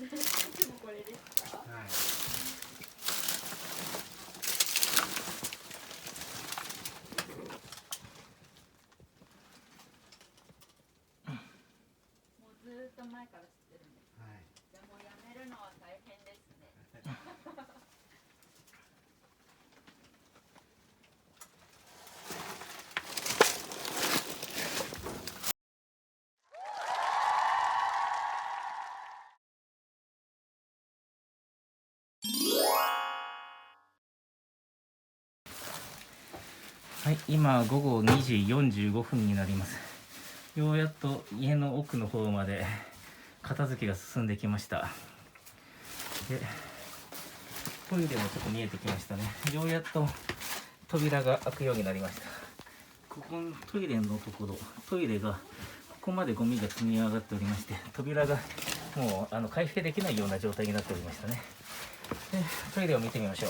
つもこれですか？はい。もうずーっと前から知ってるんです。はい。でもやめるのは大変ですね。はい、今午後2時45分になります。ようやっと家の奥の方まで片付けが進んできました。で、トイレもちょっと見えてきましたね。ようやっと扉が開くようになりました。ここのトイレのところ、トイレがここまでゴミが積み上がっておりまして、扉がもう開閉できないような状態になっておりましたね。で、トイレを見てみましょう。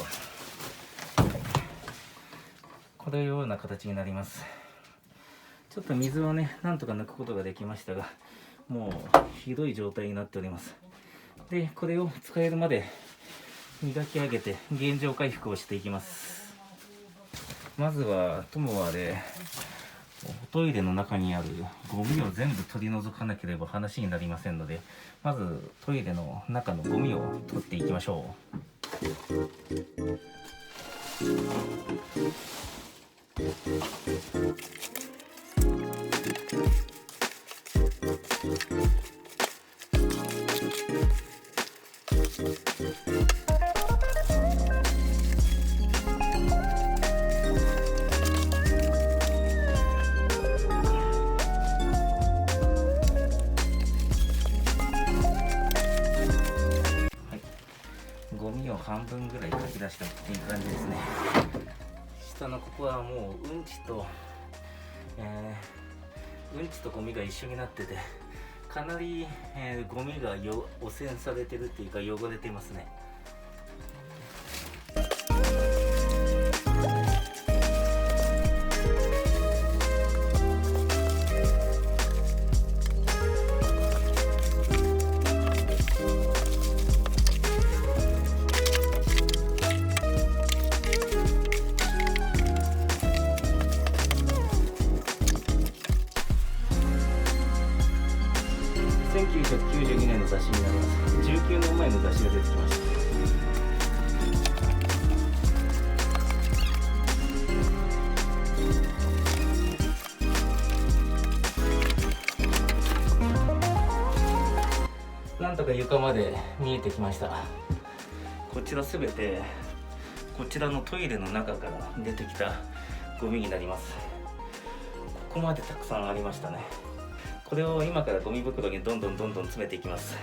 このような形になります。ちょっと水をね、なんとか抜くことができましたが、もうひどい状態になっております。で、これを使えるまで磨き上げて原状回復をしていきます。まずはトモアでトイレの中にあるゴミを全部取り除かなければ話になりませんので、まずトイレの中のゴミを取っていきましょう。ゴミを半分ぐらいかき出したっていう感じですね。下のここはもううんちとゴミが一緒になってて、かなり、ゴミが汚染されてるっていうか汚れてますね。1992年の雑誌になります。19年前の雑誌が出てきました。なんとか床まで見えてきました。こちらすべてこちらのトイレの中から出てきたゴミになります。ここまでたくさんありましたね。これを今からゴミ袋にどんどん詰めていきます。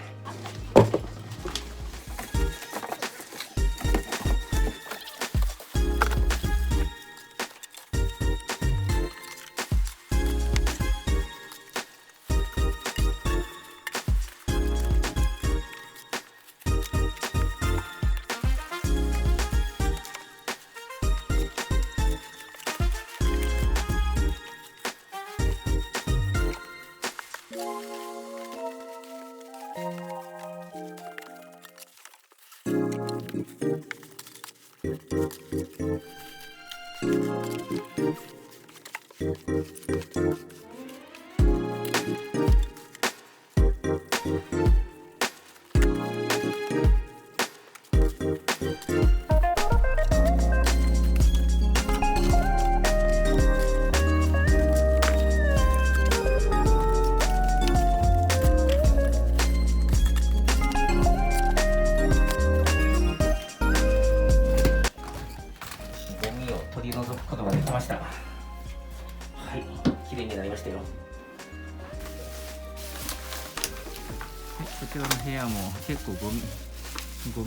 取り除くことができました。はい、綺麗になりましたよ。はい、こちらの部屋も結構ゴ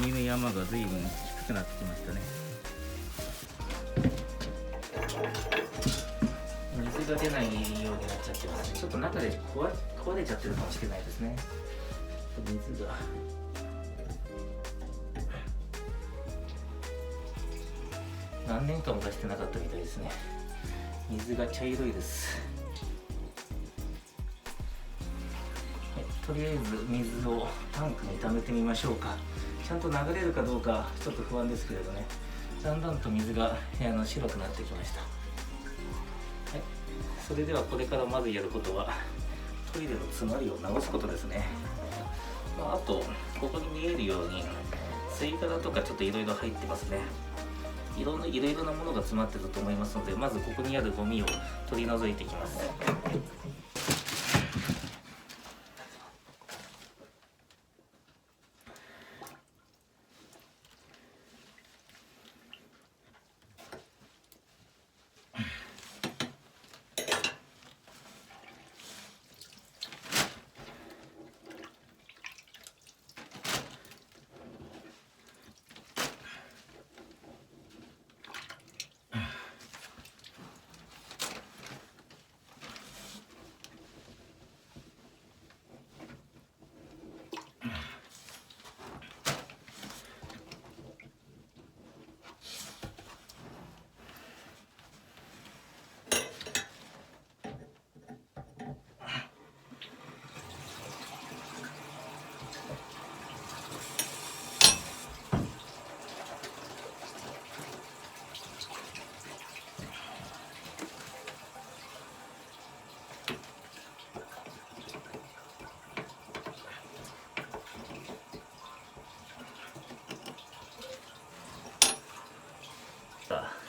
ミの山が随分低くなってきましたね。水が出ないようになっちゃってます。ちょっと中で壊れちゃってるかもしれないですね。水が何年間も出してなかったみたいですね。水が茶色いです。はい、とりあえず水をタンクに溜めてみましょうか。ちゃんと流れるかどうかちょっと不安ですけれどね、だんだんと水が白くなってきました。はい、それではこれからまずやることはトイレの詰まりを直すことですね。あとここに見えるように吸い殻とかちょっといろいろ入ってますね。いろいろなものが詰まってると思いますので、まずここにあるゴミを取り除いていきます。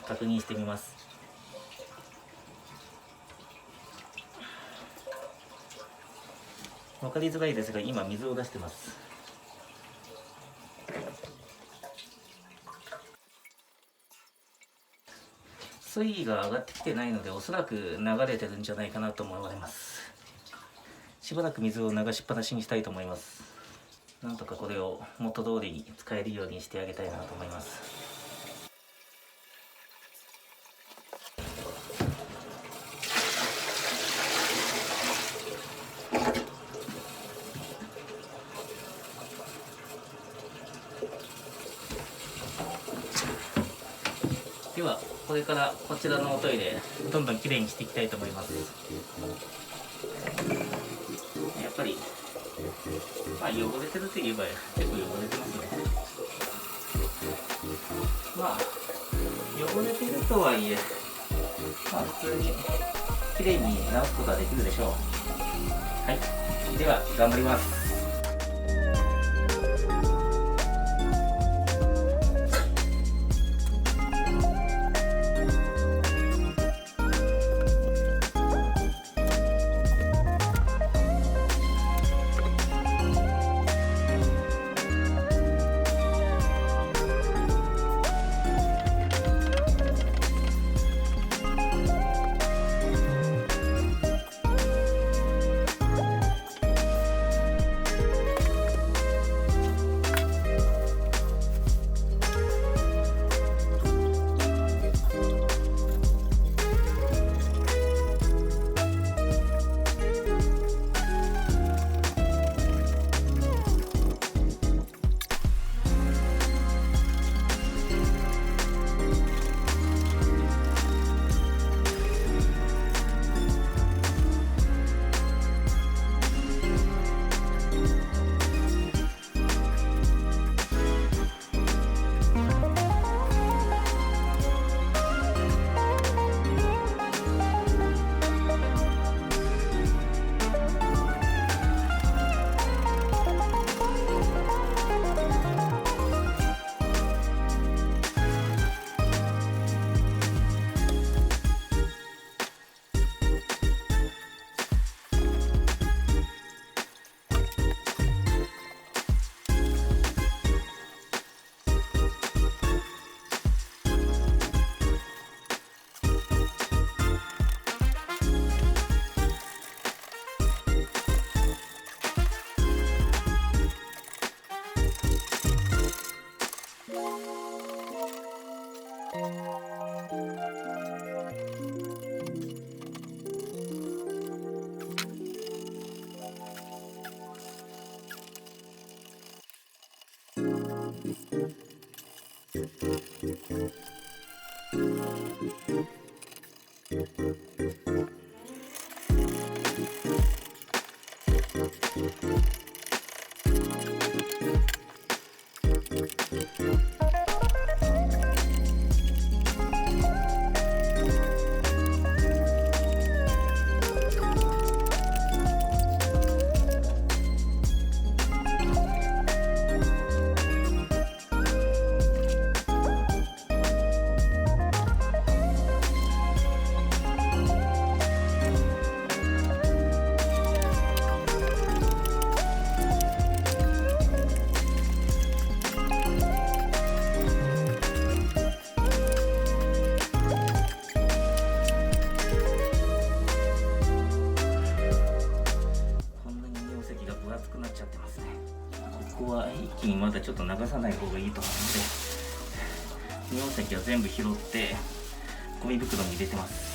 確認してみます。分かりづらいですが、今水を出してます。水位が上がってきてないので、おそらく流れてるんじゃないかなと思われます。しばらく水を流しっぱなしにしたいと思います。なんとかこれを元通りに使えるようにしてあげたいなと思います。ではこれからこちらのおトイレどんどんきれいにしていきたいと思います。やっぱり汚れてるといえば結構汚れてますね。汚れてるとはいえ普通にきれいに直すことはできるでしょう。はい、では頑張ります。石にまだちょっと流さない方がいいと思うので、2本石は全部拾ってゴミ袋に入れてます。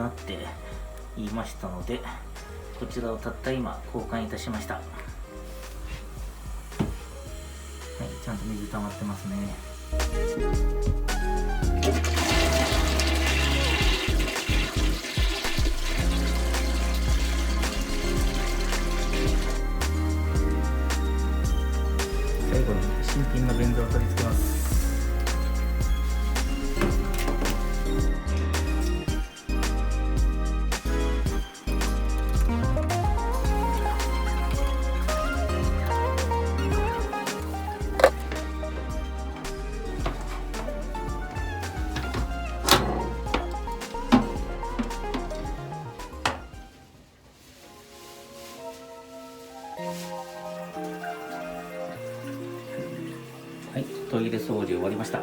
なって言いましたので、こちらをたった今交換いたしました。はい、ちゃんと水溜まってますね。最後に新品の便座を取り付けます。はい、トイレ掃除終わりました。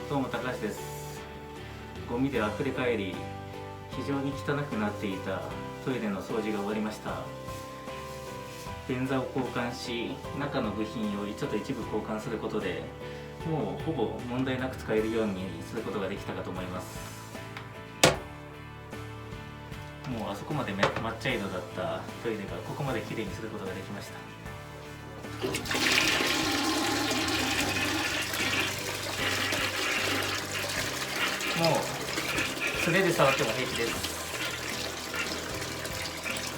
どうも高橋です。ゴミで溢れ返り、非常に汚くなっていたトイレの掃除が終わりました。便座を交換し、中の部品をちょっと一部交換することで、もうほぼ問題なく使えるようにすることができたかと思います。もうあそこまで抹茶色だったトイレがここまできれいにすることができました。もう素手で触っても平気です。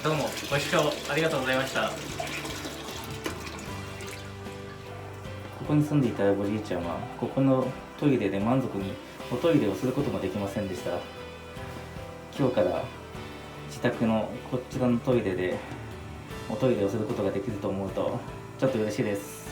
どうもご視聴ありがとうございました。ここに住んでいたおじいちゃんはここのトイレで満足におトイレをすることもできませんでした。今日から自宅のこちらのトイレでおトイレをすることができると思うとちょっと嬉しいです。